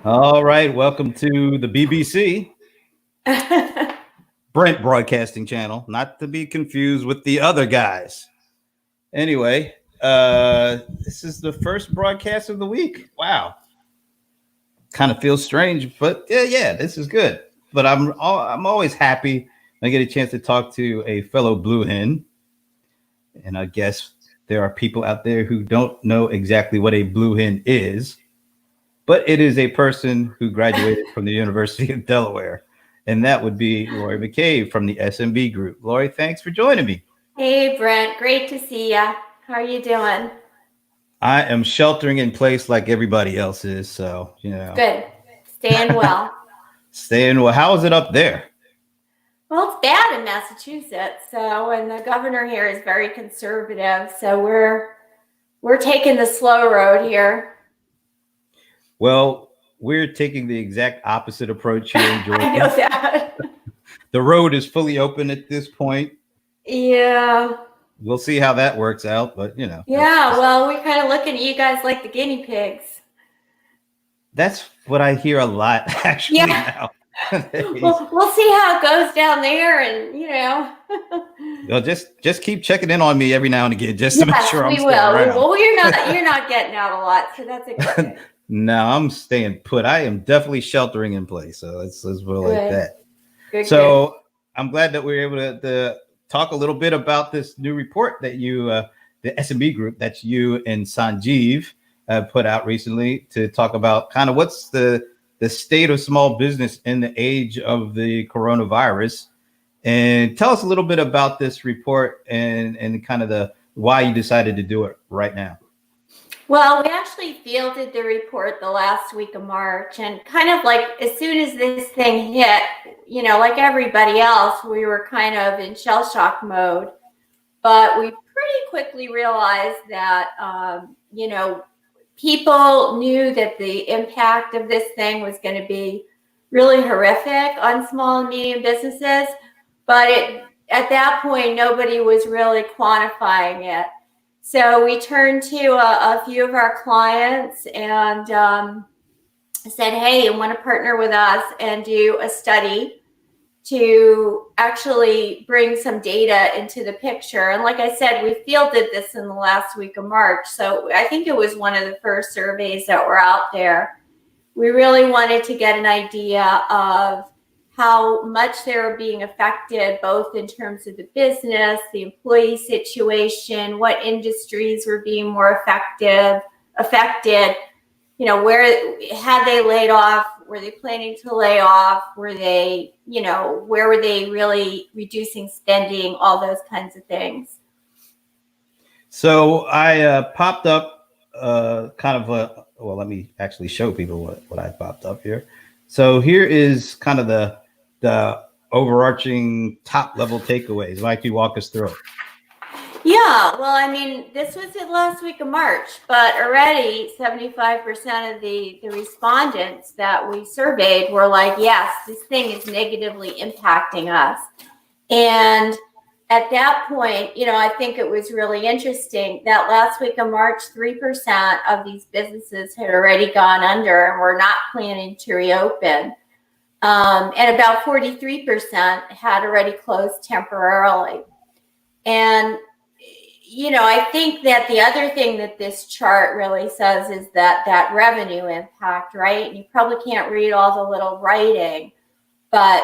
All right, welcome to the BBC, Brent Broadcasting Channel, not to be confused with the other guys. Anyway, this is the first broadcast of the week. Wow, kind of feels strange, but yeah, this is good. But I'm always happy I get a chance to talk to a fellow blue hen, and I guess there are people out there who don't know exactly what a blue hen is, but it is a person who graduated from the University of Delaware. And that would be Laurie McCabe from the SMB group. Laurie, thanks for joining me. Hey, Brent. Great to see ya. How are you doing? I am sheltering in place like everybody else is. So, Good. Staying well. staying well. How is it up there? Well, it's bad in Massachusetts. And the governor here is very conservative. So we're taking the slow road here. Well, we're taking the exact opposite approach here in Georgia. I know that. The road is fully open at this point. Yeah. We'll see how that works out, but Yeah, well, we're kind of looking at you guys like the guinea pigs. That's what I hear a lot actually now. Well, we'll see how it goes down there, and Well, just keep checking in on me every now and again, just to make sure I'm staying around. Well, you're not getting out a lot, so that's a good thing. No, I'm staying put. I am definitely sheltering in place. So let's put it like that. Good. I'm glad that we were able to talk a little bit about this new report that you, the SMB group that you and Sanjeev put out recently to talk about kind of what's the state of small business in the age of the coronavirus. And tell us a little bit about this report and kind of the why you decided to do it right now. Well, we actually fielded the report the last week of March, and kind of like as soon as this thing hit, like everybody else, we were kind of in shell shock mode. But we pretty quickly realized that, people knew that the impact of this thing was going to be really horrific on small and medium businesses. But at that point, nobody was really quantifying it. So we turned to a few of our clients and said, hey, you want to partner with us and do a study to actually bring some data into the picture. And like I said, we fielded this in the last week of March. So I think it was one of the first surveys that were out there. We really wanted to get an idea of how much they were being affected, both in terms of the business, the employee situation, what industries were being more affected, where had they laid off, were they planning to lay off, were they, where were they really reducing spending, all those kinds of things. So I popped up let me actually show people what I popped up here. So here is kind of the overarching top level takeaways. Like you walk us through it. Yeah, well, I mean, this was the last week of March, but already 75% of the respondents that we surveyed were like, yes, this thing is negatively impacting us. And at that point, I think it was really interesting that last week of March, 3% of these businesses had already gone under and were not planning to reopen. And about 43% had already closed temporarily. And, I think that the other thing that this chart really says is that revenue impact, right? And you probably can't read all the little writing, but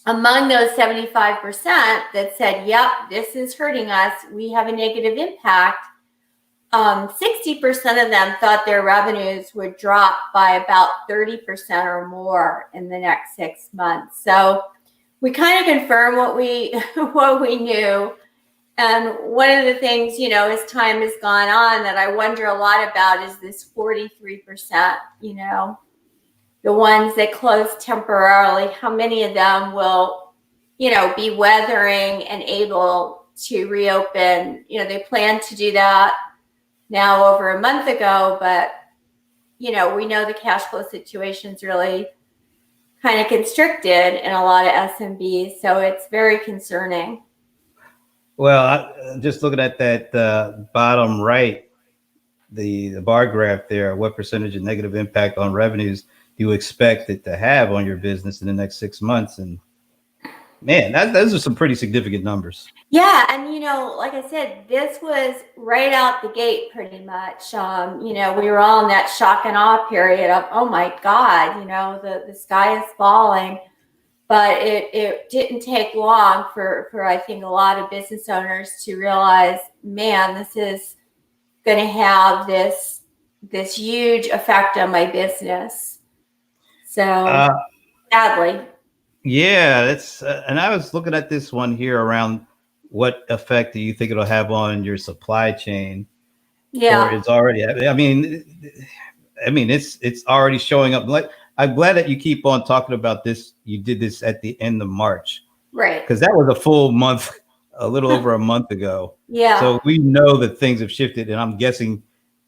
among those 75% that said, yep, this is hurting us, we have a negative impact, 60% of them thought their revenues would drop by about 30% or more in the next 6 months. So we kind of confirm what we knew. And one of the things, as time has gone on that I wonder a lot about is this 43%, the ones that close temporarily, how many of them will, be weathering and able to reopen? They plan to do that now over a month ago, but, we know the cash flow situation is really kind of constricted in a lot of SMBs. So it's very concerning. Well, just looking at that bottom right, the bar graph there, what percentage of negative impact on revenues do you expect it to have on your business in the next 6 months? And man, those are some pretty significant numbers. Yeah, and like I said, this was right out the gate pretty much. We were all in that shock and awe period of, oh my God, the sky is falling. But it didn't take long for I think a lot of business owners to realize, man, this is going to have this huge effect on my business. So sadly. Yeah, that's and I was looking at this one here around what effect do you think it'll have on your supply chain, or Yeah, it's already. I mean, it's already showing up. Like, I'm glad that you keep on talking about this. You did this at the end of March right. because that was a full month, a little over a month ago. Yeah, So we know that things have shifted, and I'm guessing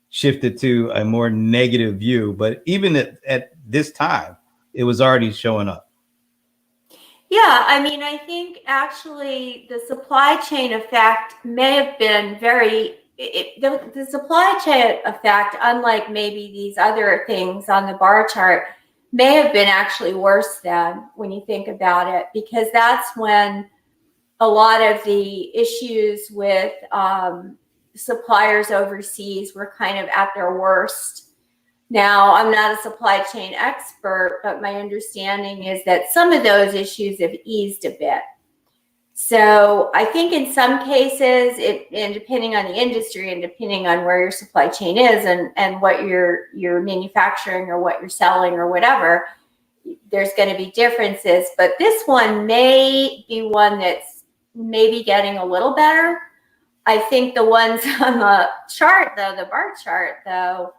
shifted to a more negative view. But even at this time, it was already showing up. yeah. I mean, I think actually the supply chain effect may have been the supply chain effect, unlike maybe these other things on the bar chart, may have been actually worse than when you think about it, because that's when a lot of the issues with suppliers overseas were kind of at their worst. Now, I'm not a supply chain expert, but my understanding is that some of those issues have eased a bit. So I think in some cases, and depending on the industry and depending on where your supply chain is and what you're manufacturing or what you're selling or whatever, there's going to be differences. But this one may be one that's maybe getting a little better. I think the ones on the chart, though, the bar chart, though,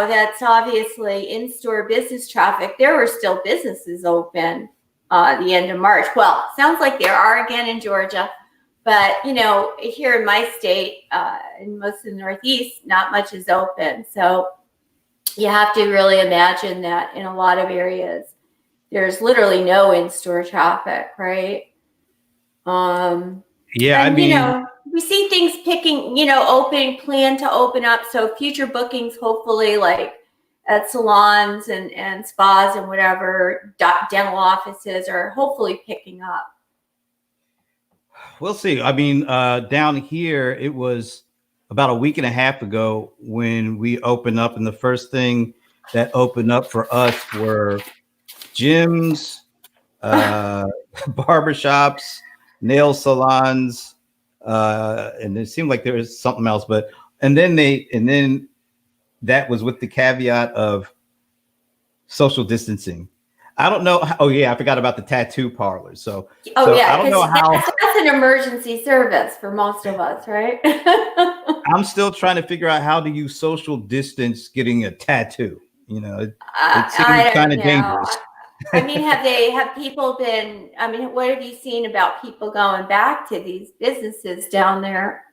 that's obviously in-store business traffic. There were still businesses open the end of March. Well, sounds like there are again in Georgia, but here in my state, in most of the Northeast, not much is open. So you have to really imagine that in a lot of areas, there's literally no in-store traffic, right? Yeah, I And mean, we see things plan to open up. So future bookings, hopefully, like at salons and spas and whatever, dental offices are hopefully picking up. we'll see. I mean, down here, it was about a week and a half ago when we opened up, and the first thing that opened up for us were gyms, barbershops, nail salons, and it seemed like there was something else. But and then that was with the caveat of social distancing. I don't know. Oh yeah, I forgot about the tattoo parlors. So Yeah, I don't because know how. that's an emergency service for most of us, right? I'm still trying to figure out how do you social distance getting a tattoo. It seems I kind don't of know. dangerous. I mean, have people been, I mean, what have you seen about people going back to these businesses down there?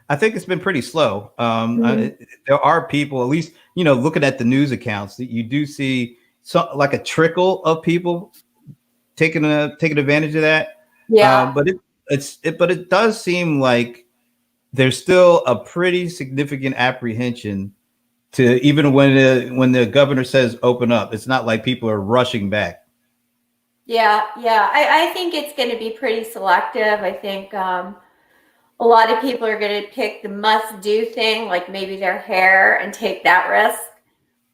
I think it's been pretty slow. Mhm. There are people, at least looking at the news accounts, that you do see like a trickle of people taking advantage of that. Yeah. But it does seem like there's still a pretty significant apprehension to even when the governor says open up. It's not like people are rushing back. Yeah. Yeah. I think it's going to be pretty selective. I think a lot of people are going to pick the must do thing, like maybe their hair, and take that risk,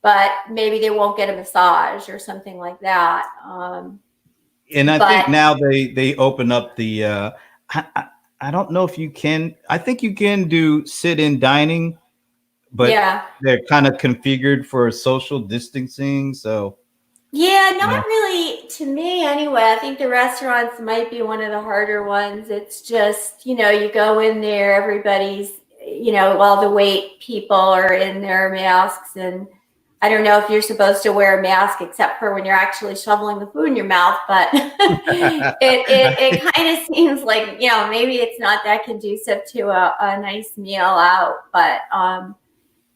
but maybe they won't get a massage or something like that. And I think But now they open up the. I don't know if you can. I think you can do sit-in dining, but yeah. they're kind of configured for social distancing. So Yeah, you not know, really to me anyway. I think the restaurants might be one of the harder ones. It's just, you go in there, everybody's, all the wait people are in their masks. And I don't know if you're supposed to wear a mask except for when you're actually shoveling the food in your mouth, but it kind of seems like, maybe it's not that conducive to a nice meal out. But, on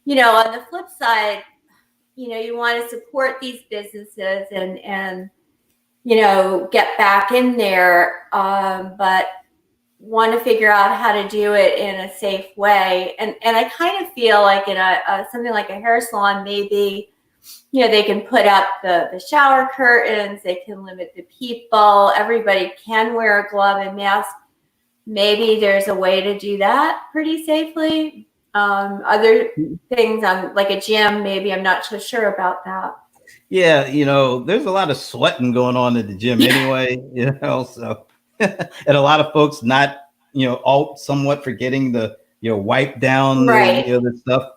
the flip side, you want to support these businesses and get back in there. But want to figure out how to do it in a safe way. And I kind of feel like in something like a hair salon, maybe, they can put up the shower curtains, they can limit the people, everybody can wear a glove and mask. Maybe there's a way to do that pretty safely. Other things, like a gym, maybe I'm not so sure about that. Yeah, there's a lot of sweating going on at the gym anyway, so and a lot of folks not, all somewhat forgetting the, wipe down Right. the stuff.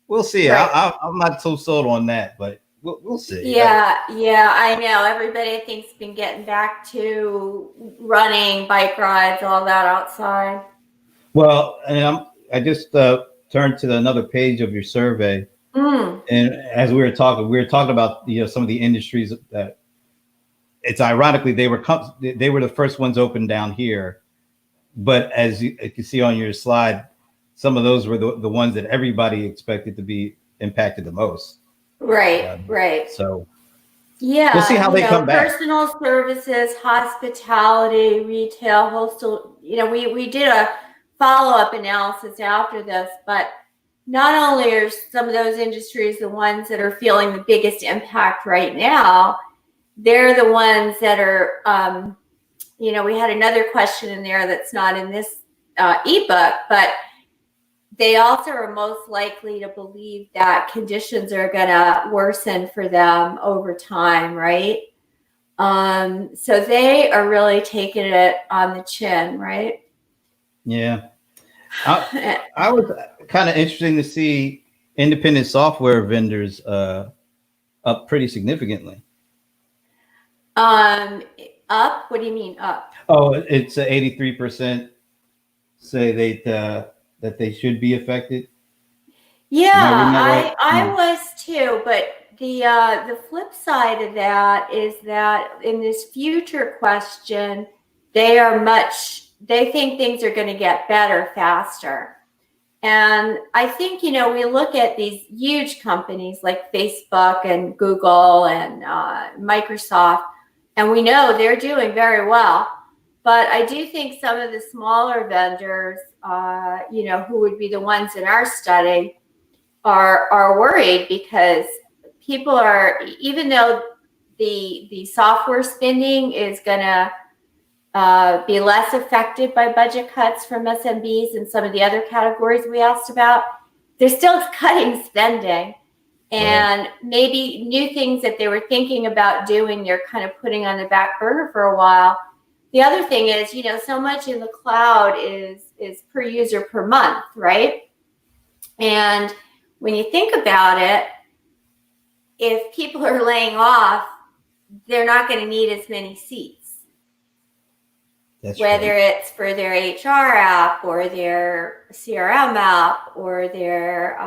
We'll see. Right. I'm not so sold on that, but we'll see. Yeah, I know. Everybody, I think, has been getting back to running, bike rides, all that outside. Well, and I just turned to another page of your survey, and as we were talking about some of the industries that it's ironically they were the first ones open down here, but as you can see on your slide, some of those were the ones that everybody expected to be impacted the most. Right, right. So yeah, we'll see how they come back. Personal services, hospitality, retail, hostel. We did a follow-up analysis after this, but not only are some of those industries the ones that are feeling the biggest impact right now, they're the ones that are, we had another question in there that's not in this ebook, but they also are most likely to believe that conditions are going to worsen for them over time, right? So they are really taking it on the chin, right? Yeah. I was kind of interesting to see independent software vendors up pretty significantly. Up? What do you mean up? Oh, it's 83% say that they should be affected. Yeah, right? I was too, but the flip side of that is that in this future question, they think things are going to get better faster. And I think, we look at these huge companies like Facebook and Google and Microsoft, and we know they're doing very well. But I do think some of the smaller vendors, who would be the ones in our study, are worried because people are, even though the software spending is going to be less affected by budget cuts from SMBs and some of the other categories we asked about, they're still cutting spending. And maybe new things that they were thinking about doing, they're kind of putting on the back burner for a while. The other thing is, so much in the cloud is per user per month, right? And when you think about it, if people are laying off, they're not going to need as many seats. Whether it's for their HR app or their CRM app or their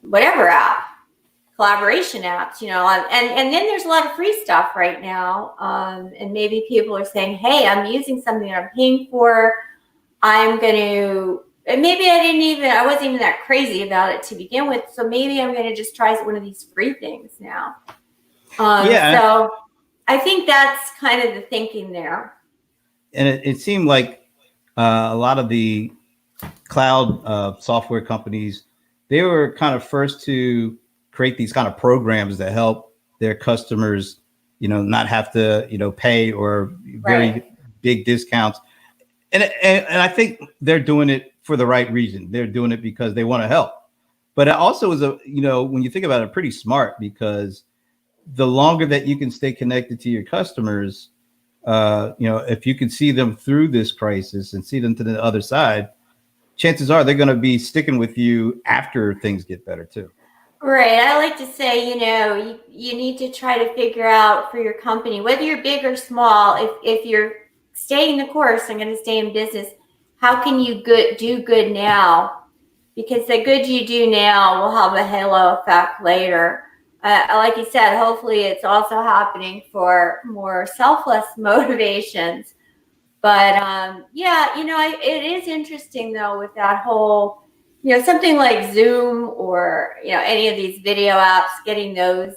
whatever app, collaboration apps, and then there's a lot of free stuff right now. And maybe people are saying, hey, I'm using something that I'm paying for. I'm going to, and maybe I wasn't even that crazy about it to begin with. So maybe I'm going to just try one of these free things now. So I think that's kind of the thinking there. And it seemed like a lot of the cloud software companies, they were kind of first to create these kind of programs that help their customers, not have to, pay or very big discounts. And I think they're doing it for the right reason. They're doing it because they want to help. But it also is when you think about it, pretty smart, because the longer that you can stay connected to your customers, if you can see them through this crisis and see them to the other side, chances are they're going to be sticking with you after things get better too. Right. I like to say, you need to try to figure out for your company, whether you're big or small, if you're staying the course and going to stay in business, how can you do good now? Because the good you do now will have a halo effect later. Like you said, hopefully it's also happening for more selfless motivations. But it is interesting though with that whole, something like Zoom or, any of these video apps, getting those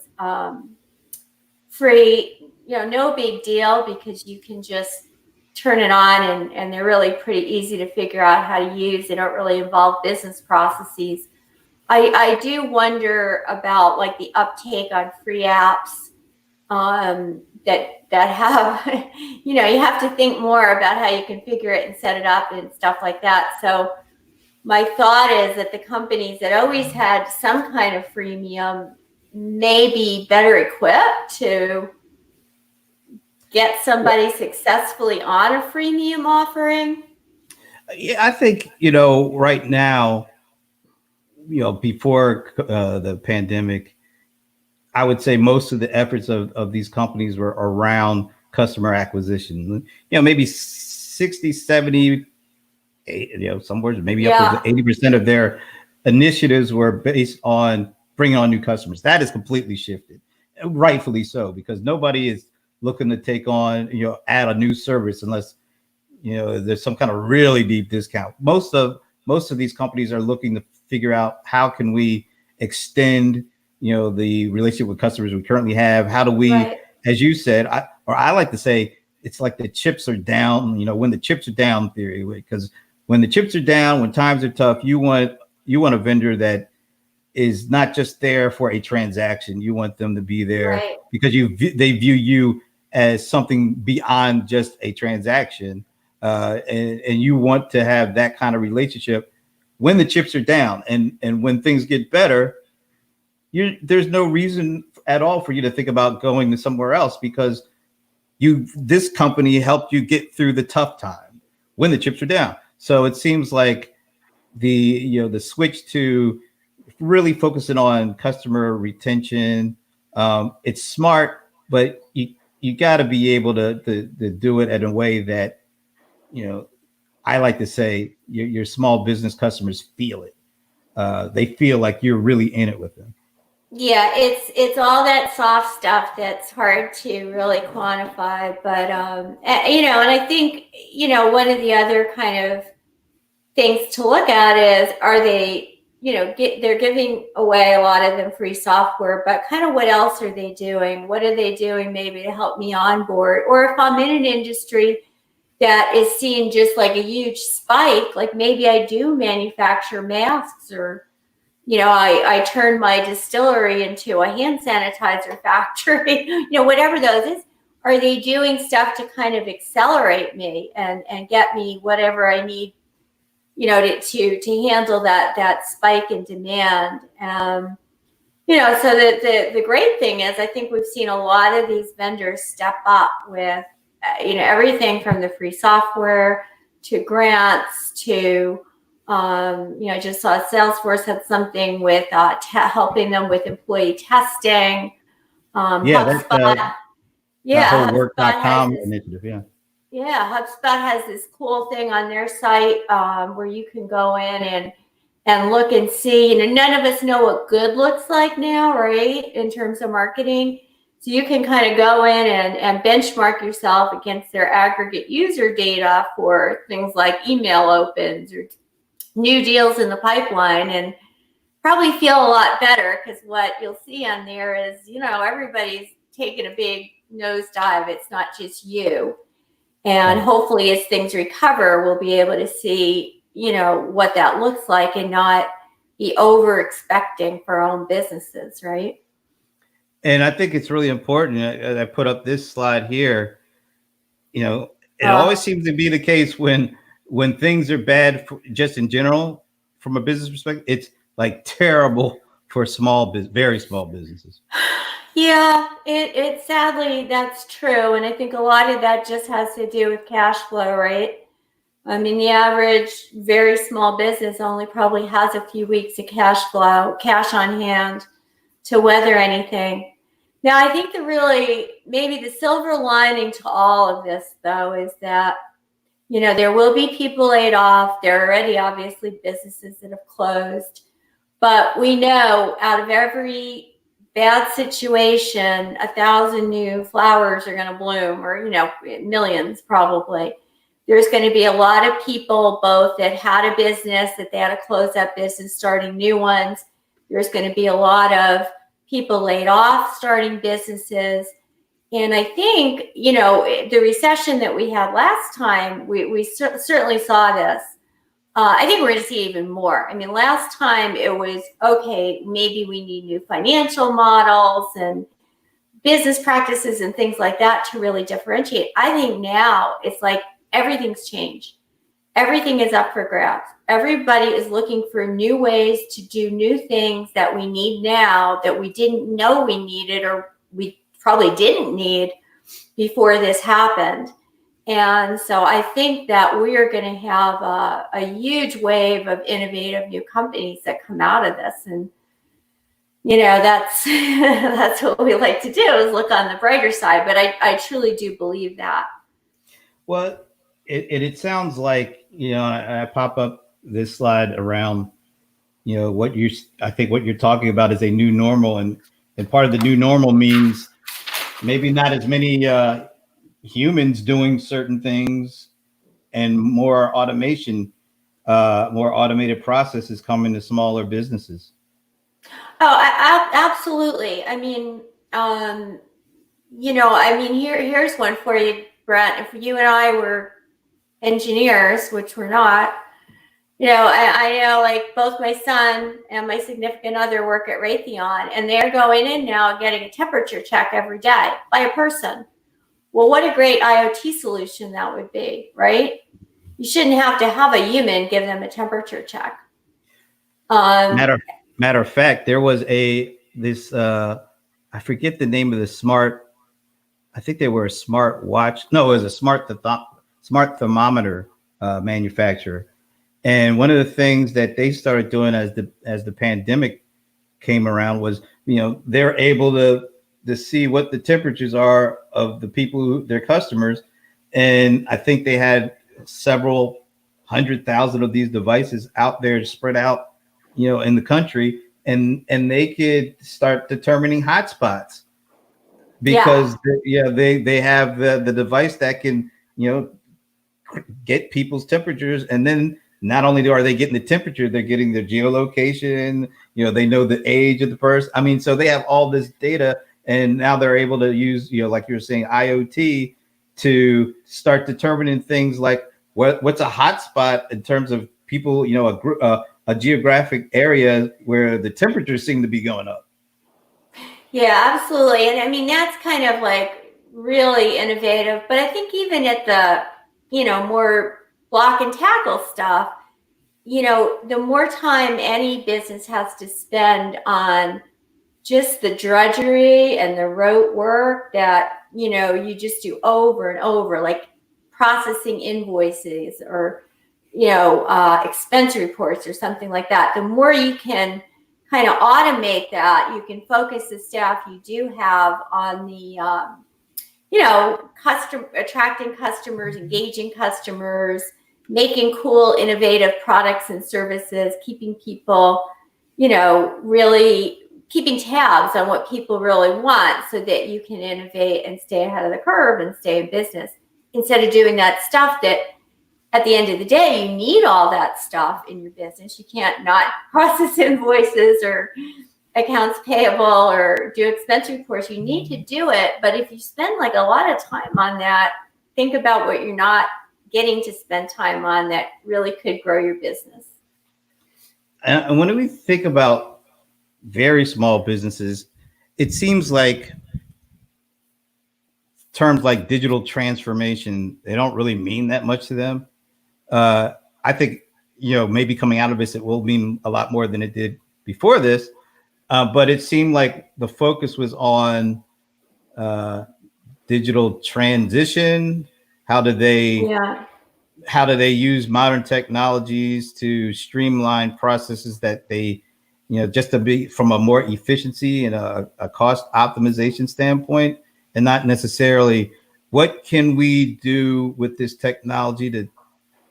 free, no big deal, because you can just turn it on, and they're really pretty easy to figure out how to use. They don't really involve business processes. I do wonder about like the uptake on free apps that have, you have to think more about how you configure it and set it up and stuff like that. So my thought is that the companies that always had some kind of freemium may be better equipped to get somebody successfully on a freemium offering. Yeah, I think, right now, before the pandemic, I would say most of the efforts of these companies were around customer acquisition. Maybe 60, 70, somewhere maybe upwards of 80% of their initiatives were based on bringing on new customers. That has completely shifted, rightfully so, because nobody is looking to take on, add a new service unless, there's some kind of really deep discount. Most of these companies are looking to figure out how can we extend, the relationship with customers we currently have. How do we, as you said, I like to say, it's like the chips are down, when the chips are down theory, because when the chips are down, when times are tough, you want a vendor that is not just there for a transaction. You want them to be there because they view you as something beyond just a transaction. And you want to have that kind of relationship when the chips are down, and when things get better, there's no reason at all for you to think about going to somewhere else, because this company helped you get through the tough time when the chips are down. So it seems like the switch to really focusing on customer retention, it's smart, but you got to be able to do it in a way that, I like to say your small business customers feel it. They feel like you're really in it with them. Yeah, it's all that soft stuff that's hard to really quantify. But and I think one of the other kind of things to look at is, are they they're giving away a lot of them free software, but kind of what else are they doing? What are they doing maybe to help me onboard? Or if I'm in an industry that is seeing just like a huge spike, like maybe I do manufacture masks, or I turned my distillery into a hand sanitizer factory, whatever those is. Are they doing stuff to kind of accelerate me and get me whatever I need, to handle that spike in demand? So the great thing is, I think we've seen a lot of these vendors step up with, everything from the free software to grants to, I just saw Salesforce had something with helping them with employee testing. HubSpot. That whole work.com initiative. HubSpot has this cool thing on their site where you can go in and look and see. None of us know what good looks like now, right, in terms of marketing. So you can kind of go in and benchmark yourself against their aggregate user data for things like email opens or new deals in the pipeline, and probably feel a lot better, because what you'll see on there is, everybody's taking a big nosedive. It's not just you. And hopefully as things recover, we'll be able to see, what that looks like and not be over expecting for our own businesses, right? And I think it's really important. I put up this slide here. It always seems to be the case when things are bad, just in general, from a business perspective, it's like terrible for very small businesses. Yeah, it sadly, that's true. And I think a lot of that just has to do with cash flow, right? I mean, the average very small business only probably has a few weeks of cash on hand to weather anything. Now, I think maybe the silver lining to all of this, though, is that, there will be people laid off. There are already obviously businesses that have closed. But we know out of every bad situation, 1,000 new flowers are going to bloom, or, millions probably. There's going to be a lot of people both that had a business, that they had to close that business, starting new ones. There's going to be a lot of people laid off, starting businesses. And I think, the recession that we had last time, we certainly saw this. I think we're going to see even more. I mean, last time it was, okay, maybe we need new financial models and business practices and things like that to really differentiate. I think now it's like everything's changed. Everything is up for grabs. Everybody is looking for new ways to do new things that we need now that we didn't know we needed, or we probably didn't need before this happened. And so I think that we are going to have a huge wave of innovative new companies that come out of this. And, that's that's what we like to do, is look on the brighter side. But I truly do believe that. Well, it sounds like, I pop up this slide around, I think what you're talking about is a new normal, and part of the new normal means maybe not as many humans doing certain things, and more automation, more automated processes coming to smaller businesses. Oh, absolutely. I mean, here's one for you, Brent. If you and I were engineers, which we're not, I know, like, both my son and my significant other work at Raytheon, and they're going in now getting a temperature check every day by a person. Well, what a great IoT solution that would be, right? You shouldn't have to have a human give them a temperature check. Matter of fact, there was I forget the name of the smart. I think they were a smart watch. No, it was a smart thermometer manufacturer. And one of the things that they started doing as the pandemic came around was, they're able to see what the temperatures are of the people, their customers. And I think they had several 100,000 of these devices out there spread out, in the country, and they could start determining hotspots because they have the device that can, get people's temperatures. And then not only are they getting the temperature, they're getting their geolocation, they know the age of the person. I mean, so they have all this data, and now they're able to use, like you were saying, IoT to start determining things like what's a hotspot in terms of people, a geographic area where the temperatures seem to be going up. Yeah, absolutely. And I mean, that's kind of like really innovative. But I think even at the, more block and tackle stuff, the more time any business has to spend on just the drudgery and the rote work that, you just do over and over, like processing invoices or, expense reports or something like that. The more you can kind of automate that, you can focus the staff you do have on the, attracting customers, engaging customers, making cool, innovative products and services, keeping people, really keeping tabs on what people really want so that you can innovate and stay ahead of the curve and stay in business, instead of doing that stuff that at the end of the day, you need all that stuff in your business. You can't not process invoices or accounts payable or do expense reports. You need to do it. But if you spend like a lot of time on that, think about what you're not getting to spend time on that really could grow your business. And when we think about very small businesses, it seems like terms like digital transformation, they don't really mean that much to them. I think, maybe coming out of this, it will mean a lot more than it did before this. But it seemed like the focus was on digital transition. How do they use modern technologies to streamline processes that they, just to be from a more efficiency and a cost optimization standpoint, and not necessarily what can we do with this technology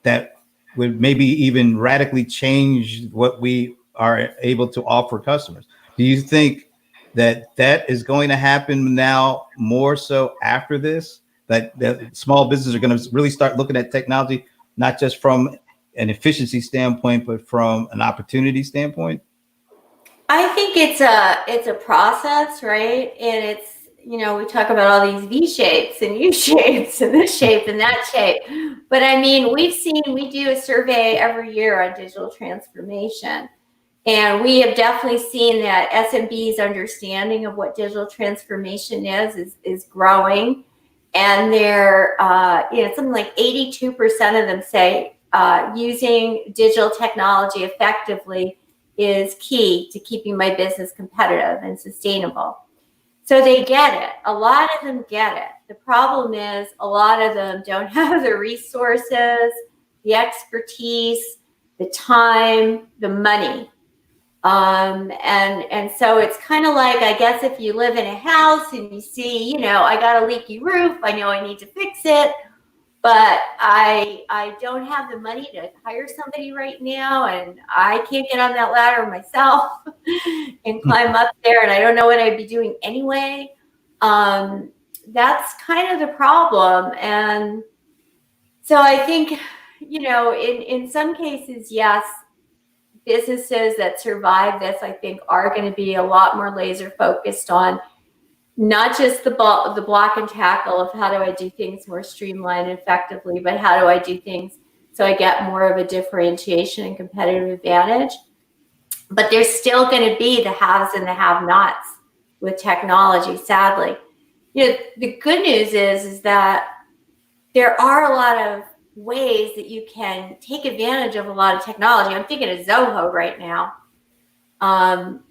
that would maybe even radically change what we are able to offer customers. Do you think that is going to happen now more so after this, that small businesses are going to really start looking at technology, not just from an efficiency standpoint, but from an opportunity standpoint? I think it's a process, right? And we talk about all these V shapes and U shapes and this shape and that shape. But I mean, we do a survey every year on digital transformation. And we have definitely seen that SMB's understanding of what digital transformation is growing. And they're, something like 82% of them say using digital technology effectively is key to keeping my business competitive and sustainable. So they get it. A lot of them get it. The problem is a lot of them don't have the resources, the expertise, the time, the money. And so it's kind of like, I guess if you live in a house and you see, I got a leaky roof, I know I need to fix it, but I don't have the money to hire somebody right now, and I can't get on that ladder myself and climb up there, and I don't know what I'd be doing anyway. That's kind of the problem. And so I think, in some cases, yes, businesses that survive this, I think, are going to be a lot more laser focused on not just the block and tackle of how do I do things more streamlined and effectively, but how do I do things so I get more of a differentiation and competitive advantage. But there's still going to be the haves and the have-nots with technology, sadly. The good news is that there are a lot of ways that you can take advantage of a lot of technology. I'm thinking of Zoho right now,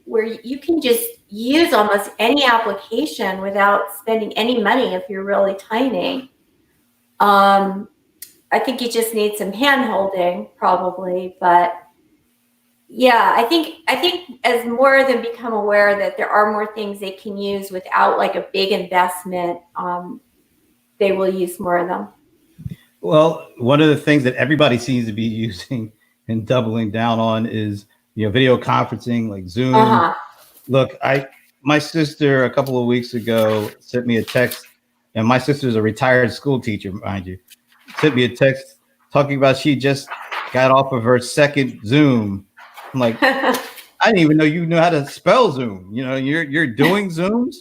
where you can just use almost any application without spending any money if you're really tiny. I think you just need some hand holding probably, but yeah, I think as more of them become aware that there are more things they can use without like a big investment, they will use more of them. Well, one of the things that everybody seems to be using and doubling down on is, video conferencing like Zoom. Uh-huh. Look, my sister a couple of weeks ago sent me a text, and my sister's a retired school teacher, mind you, sent me a text talking about she just got off of her second Zoom. I'm like, I didn't even know you knew how to spell Zoom. You're doing Zooms.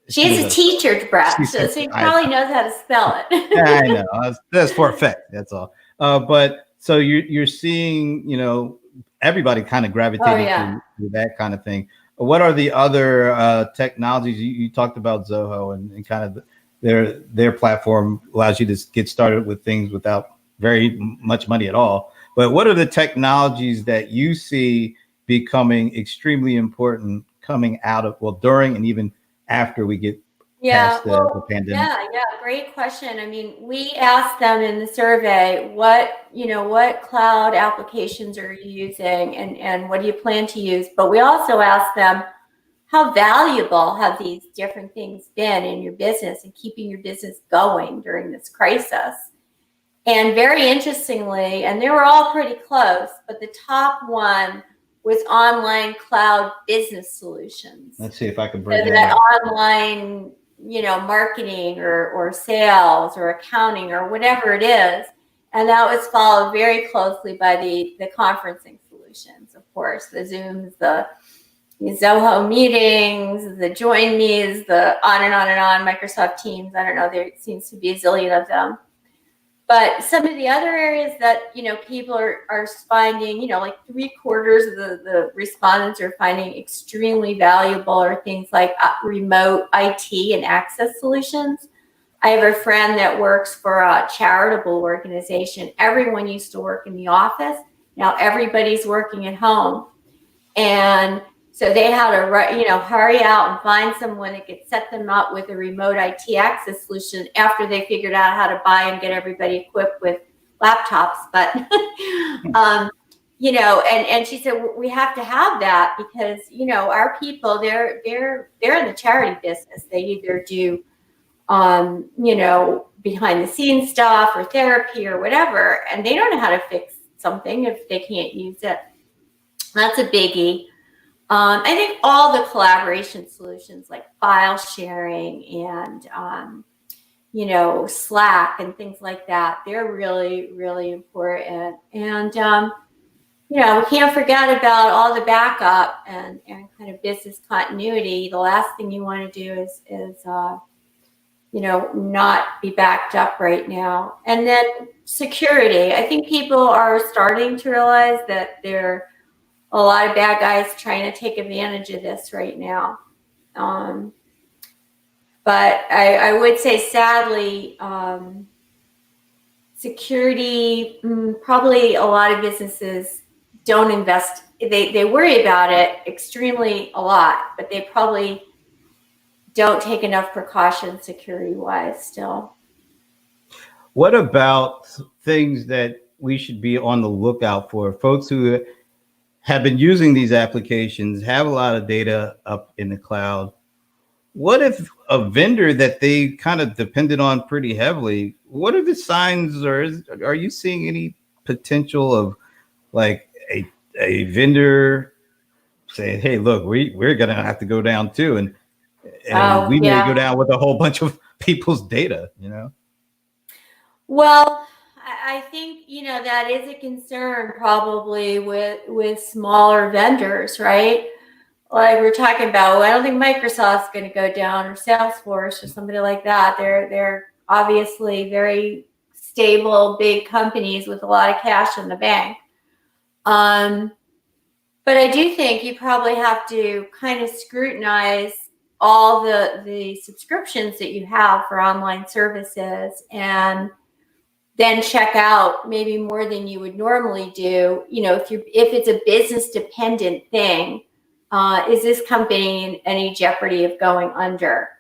She's a teacher, Brett, so she probably knows how to spell it. I know. That's for a fact. That's all. But so you're seeing, everybody kind of gravitating to that kind of thing. What are the other technologies? You talked about Zoho and kind of their platform allows you to get started with things without very much money at all. But what are the technologies that you see becoming extremely important coming out of, during and even after we get past the pandemic? Yeah, great question. I mean, we asked them in the survey, what cloud applications are you using and what do you plan to use? But we also asked them, how valuable have these different things been in your business and keeping your business going during this crisis? And very interestingly, and they were all pretty close, but the top one was online cloud business solutions. Let's see if I can bring that online, marketing or sales or accounting or whatever it is. And that was followed very closely by the conferencing solutions, of course, the Zooms, the Zoho meetings, the Join Me's, the on and on and on, Microsoft Teams. I don't know, there seems to be a zillion of them. But some of the other areas that, people are finding, like 3/4 of the respondents are finding extremely valuable are things like remote IT and access solutions. I have a friend that works for a charitable organization. Everyone used to work in the office. Now everybody's working at home. And so they had to, hurry out and find someone that could set them up with a remote IT access solution after they figured out how to buy and get everybody equipped with laptops. But, and she said, we have to have that because, our people, they're in the charity business. They either do, behind the scenes stuff or therapy or whatever, and they don't know how to fix something if they can't use it. That's a biggie. I think all the collaboration solutions like file sharing and, Slack and things like that, they're really, really important. And we can't forget about all the backup and kind of business continuity. The last thing you want to do is not be backed up right now. And then security. I think people are starting to realize that there are a lot of bad guys trying to take advantage of this right now. But I would say, sadly, security, probably a lot of businesses don't invest. They worry about it extremely a lot, but they probably don't take enough precautions security-wise still. What about things that we should be on the lookout for? Folks who have been using these applications, have a lot of data up in the cloud. What if a vendor that they kind of depended on pretty heavily, what are the signs, or are you seeing any potential of like a vendor saying, hey, look, we're going to have to go down too. And we may go down with a whole bunch of people's data, Well, I think, that is a concern probably with smaller vendors, right? Like we're talking about, I don't think Microsoft's going to go down, or Salesforce or somebody like that. They're obviously very stable, big companies with a lot of cash in the bank. But I do think you probably have to kind of scrutinize all the subscriptions that you have for online services, and then check out maybe more than you would normally do. If it's a business dependent thing, is this company in any jeopardy of going under?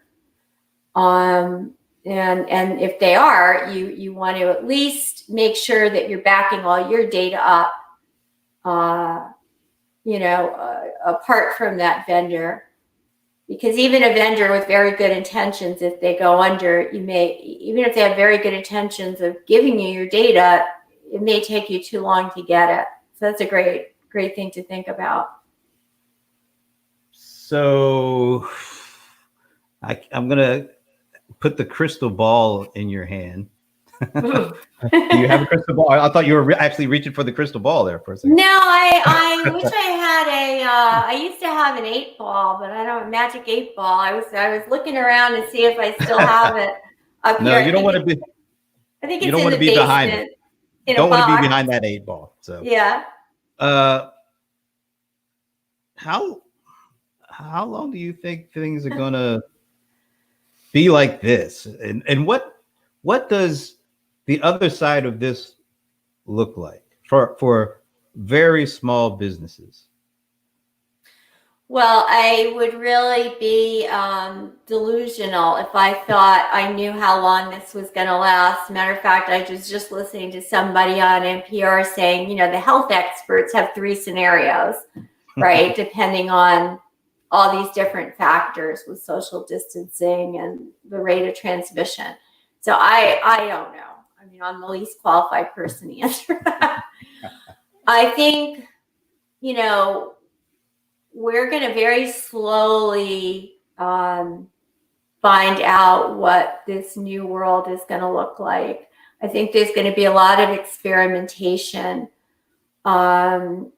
And if they are, you want to at least make sure that you're backing all your data up, apart from that vendor. Because even a vendor with very good intentions, if they go under, even if they have very good intentions of giving you your data, it may take you too long to get it. So that's a great thing to think about. So I'm going to put the crystal ball in your hand. Do you have a crystal ball? I thought you were actually reaching for the crystal ball there for a second. No, I wish I had I used to have an 8-ball, but I don't, magic 8-ball. I was looking around to see if I still have it up No, here. you don't want to be. I think you it's don't in want the to be basement. behind it. You don't want to be behind that 8-ball. So yeah. How long do you think things are gonna be like this? And what does the other side of this look like for very small businesses? Well, I would really be delusional if I thought I knew how long this was going to last. Matter of fact, I was just listening to somebody on NPR saying, the health experts have 3 scenarios, right? Depending on all these different factors with social distancing and the rate of transmission. So I don't know. I mean, I'm the least qualified person to answer that. I think, we're going to very slowly find out what this new world is going to look like. I think there's going to be a lot of experimentation and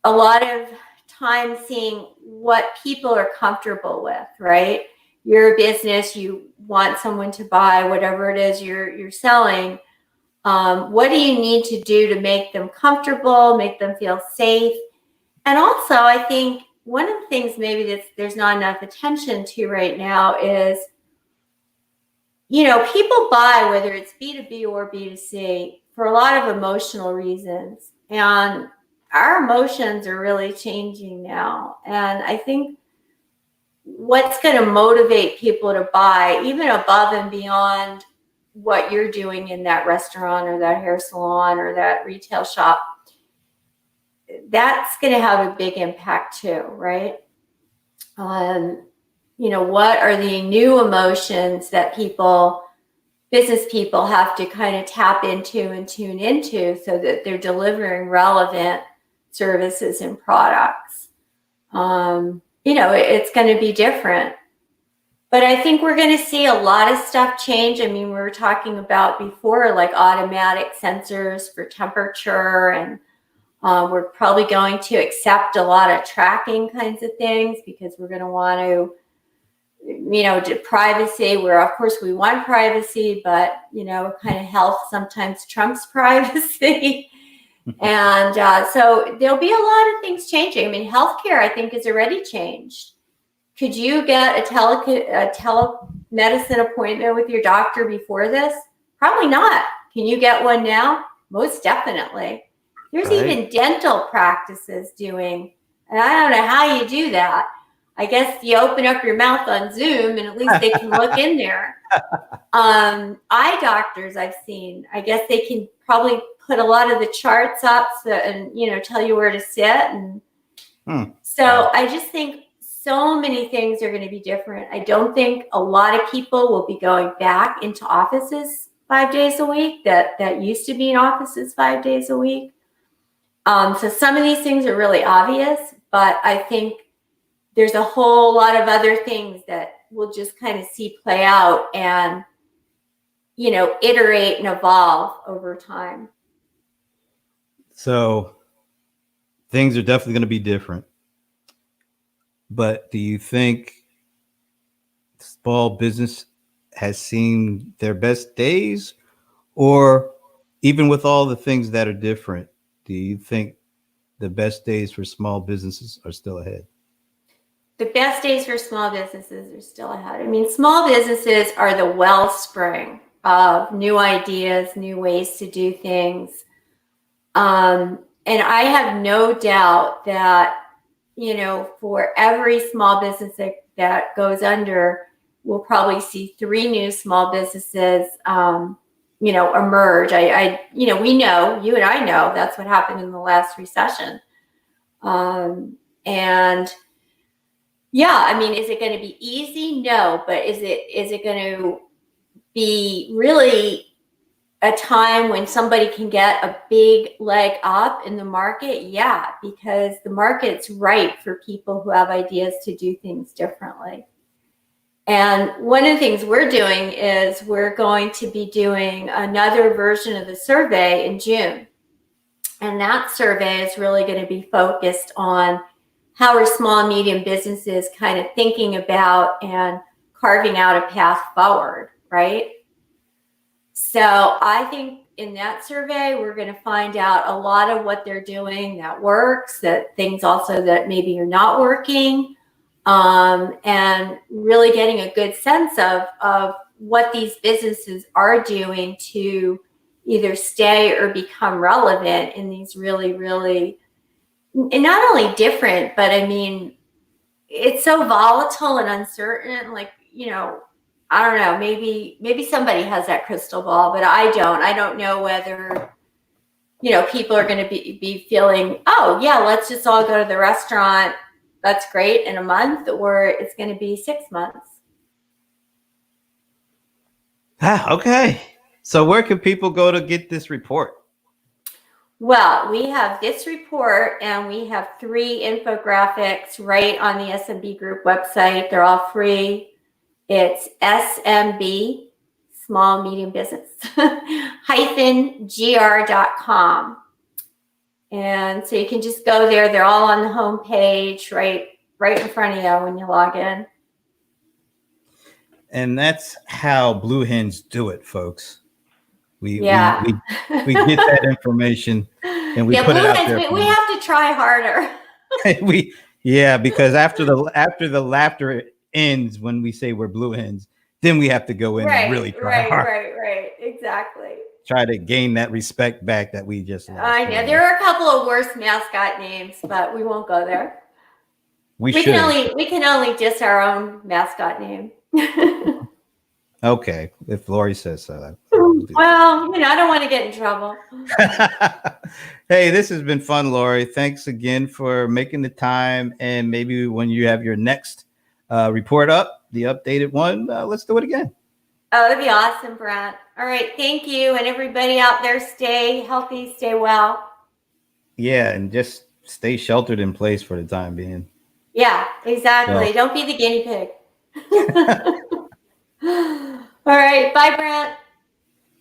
a lot of time seeing what people are comfortable with, right? You're a business, you want someone to buy whatever it is you're selling. What do you need to do to make them comfortable, make them feel safe? And also, I think one of the things maybe that there's not enough attention to right now is, people buy, whether it's B2B or B2C, for a lot of emotional reasons. And our emotions are really changing now. And I think what's going to motivate people to buy, even above and beyond what you're doing in that restaurant or that hair salon or that retail shop, that's going to have a big impact too, right? What are the new emotions that business people have to kind of tap into and tune into so that they're delivering relevant services and products? It's going to be different. But I think we're going to see a lot of stuff change. I mean, we were talking about before, like automatic sensors for temperature, and we're probably going to accept a lot of tracking kinds of things because we're going to want to, privacy, where of course we want privacy, but, kind of health sometimes trumps privacy. And so there'll be a lot of things changing. I mean, healthcare, I think, has already changed. Could you get a telemedicine appointment with your doctor before this? Probably not. Can you get one now? Most definitely. There's even dental practices doing, and I don't know how you do that. I guess you open up your mouth on Zoom and at least they can look in there. Eye doctors I've seen, I guess they can probably put a lot of the charts up and tell you where to sit. And so I just think so many things are going to be different. I don't think a lot of people will be going back into offices 5 days a week that used to be in offices 5 days a week. So some of these things are really obvious, but I think there's a whole lot of other things that we'll just kind of see play out and, iterate and evolve over time. So things are definitely going to be different. But do you think small business has seen their best days? Or even with all the things that are different, do you think the best days for small businesses are still ahead? The best days for small businesses are still ahead. I mean, small businesses are the wellspring of new ideas, new ways to do things. And I have no doubt that, for every small business that goes under, we'll probably see 3 new small businesses, emerge. We know, you and I know, that's what happened in the last recession. And yeah, I mean, is it going to be easy? No, but is it going to be really a time when somebody can get a big leg up in the market? Yeah, because the market's ripe for people who have ideas to do things differently. And one of the things we're doing is we're going to be doing another version of the survey in June. And that survey is really going to be focused on how are small and medium businesses kind of thinking about and carving out a path forward, right? So I think in that survey, we're going to find out a lot of what they're doing that works, that things also that maybe are not working, and really getting a good sense of what these businesses are doing to either stay or become relevant in these really, really, and not only different, but I mean, it's so volatile and uncertain. Like, I don't know, maybe somebody has that crystal ball, but I don't. I don't know whether, people are going to be feeling, oh yeah, let's just all go to the restaurant. That's great in a month, or it's going to be 6 months. Okay. So where can people go to get this report? Well, we have this report and we have 3 infographics right on the SMB group website. They're all free. It's SMB, small medium business, -gr.com. And so you can just go there. They're all on the home page, right in front of you when you log in. And that's how Blue Hens do it, folks. We get that information and we put it out there. We have to try harder. Because after the laughter ends when we say we're Blue Hens, then we have to go in and really try hard. Right, exactly. Try to gain that respect back that we just lost. I know there are a couple of worse mascot names, but we won't go there. We can only diss our own mascot name. Okay, if Laurie says so. Well, I don't want to get in trouble. Hey, this has been fun, Laurie. Thanks again for making the time. And maybe when you have your next report up, the updated one, let's do it again. Oh, that'd be awesome, Brent. All right, thank you. And everybody out there, stay healthy, stay well. Yeah, and just stay sheltered in place for the time being. Yeah, exactly. So. Don't be the guinea pig. All right. Bye, Brent.